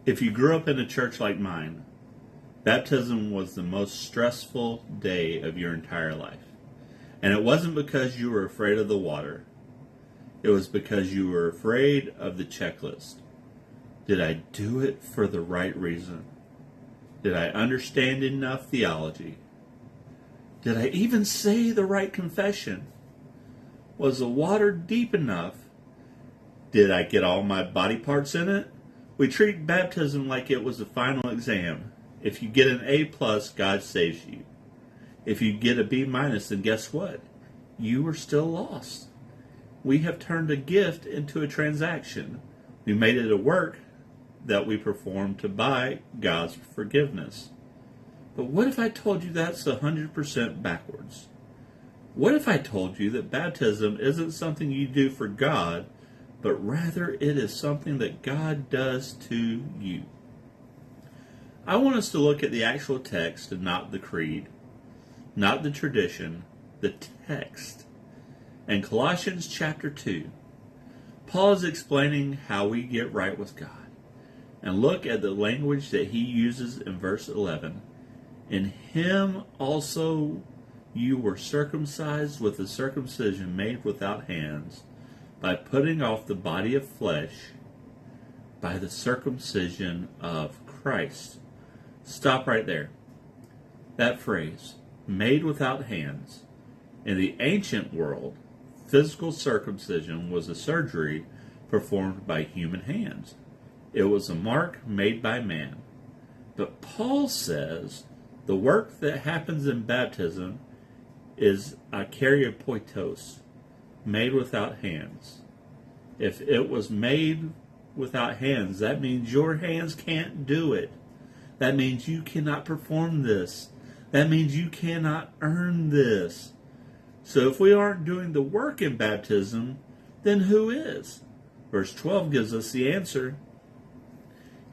If you grew up in a church like mine, baptism was the most stressful day of your entire life. And it wasn't because you were afraid of the water. It was because you were afraid of the checklist. Did I do it for the right reason? Did I understand enough theology? Did I even say the right confession? Was the water deep enough? Did I get all my body parts in it? We treat baptism like it was a final exam. If you get an A+, God saves you. If you get a B-, then guess what? You are still lost. We have turned a gift into a transaction. We made it a work that we perform to buy God's forgiveness. But what if I told you that's 100% backwards? What if I told you that baptism isn't something you do for God, but rather it is something that God does to you? I want us to look at the actual text and not the creed, not the tradition, the text. In Colossians chapter 2, Paul is explaining how we get right with God. And look at the language that he uses in verse 11. In him also you were circumcised with a circumcision made without hands, by putting off the body of flesh by the circumcision of Christ. Stop right there. That phrase, made without hands. In the ancient world, physical circumcision was a surgery performed by human hands. It was a mark made by man. But Paul says the work that happens in baptism is acheiropoietos, made without hands. If it was made without hands, that means your hands can't do it. That means you cannot perform this. That means you cannot earn this. So if we aren't doing the work in baptism, then who is? Verse 12 gives us the answer.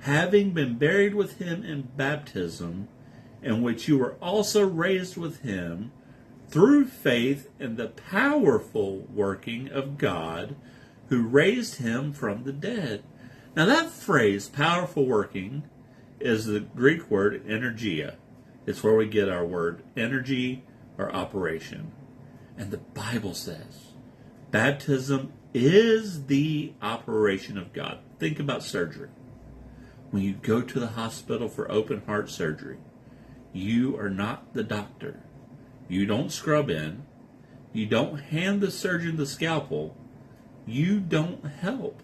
Having been buried with him in baptism, in which you were also raised with him, through faith in the powerful working of God, who raised him from the dead. Now that phrase, powerful working, is the Greek word energia. It's where we get our word energy or operation. And the Bible says baptism is the operation of God. Think about surgery. When you go to the hospital for open heart surgery, you are not the doctor. You don't scrub in. You don't hand the surgeon the scalpel. You don't help.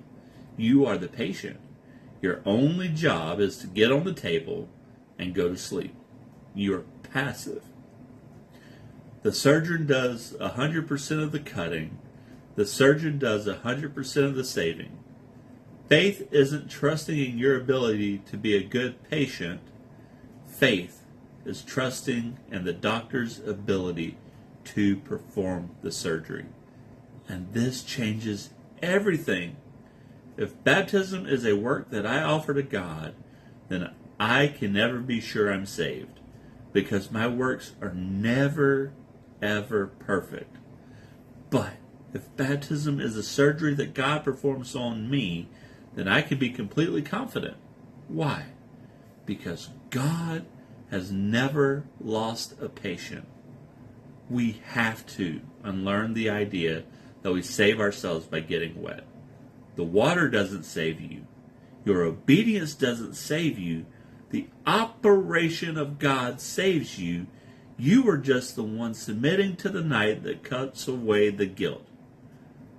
You are the patient. Your only job is to get on the table and go to sleep. You are passive. The surgeon does 100% of the cutting. The surgeon does 100% of the saving. Faith isn't trusting in your ability to be a good patient. Faith is trusting in the doctor's ability to perform the surgery. And this changes everything. If baptism is a work that I offer to God, then I can never be sure I'm saved, because my works are never, ever perfect. But if baptism is a surgery that God performs on me, then I can be completely confident. Why? Because God has never lost a patient. We have to unlearn the idea that we save ourselves by getting wet. The water doesn't save you. Your obedience doesn't save you. The operation of God saves you. You are just the one submitting to the night that cuts away the guilt.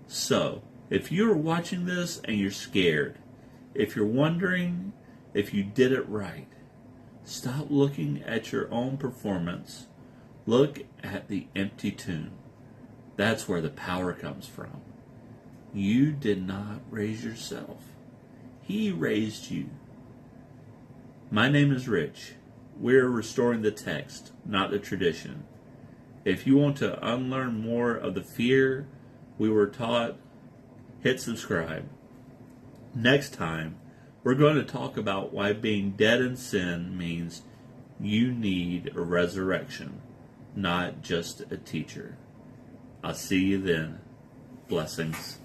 So, if you're watching this and you're scared, if you're wondering if you did it right, stop looking at your own performance. Look at the empty tomb. That's where the power comes from. You did not raise yourself. He raised you. My name is Rich. We're restoring the text, not the tradition. If you want to unlearn more of the fear we were taught, hit subscribe. Next time, we're going to talk about why being dead in sin means you need a resurrection, not just a teacher. I'll see you then. Blessings.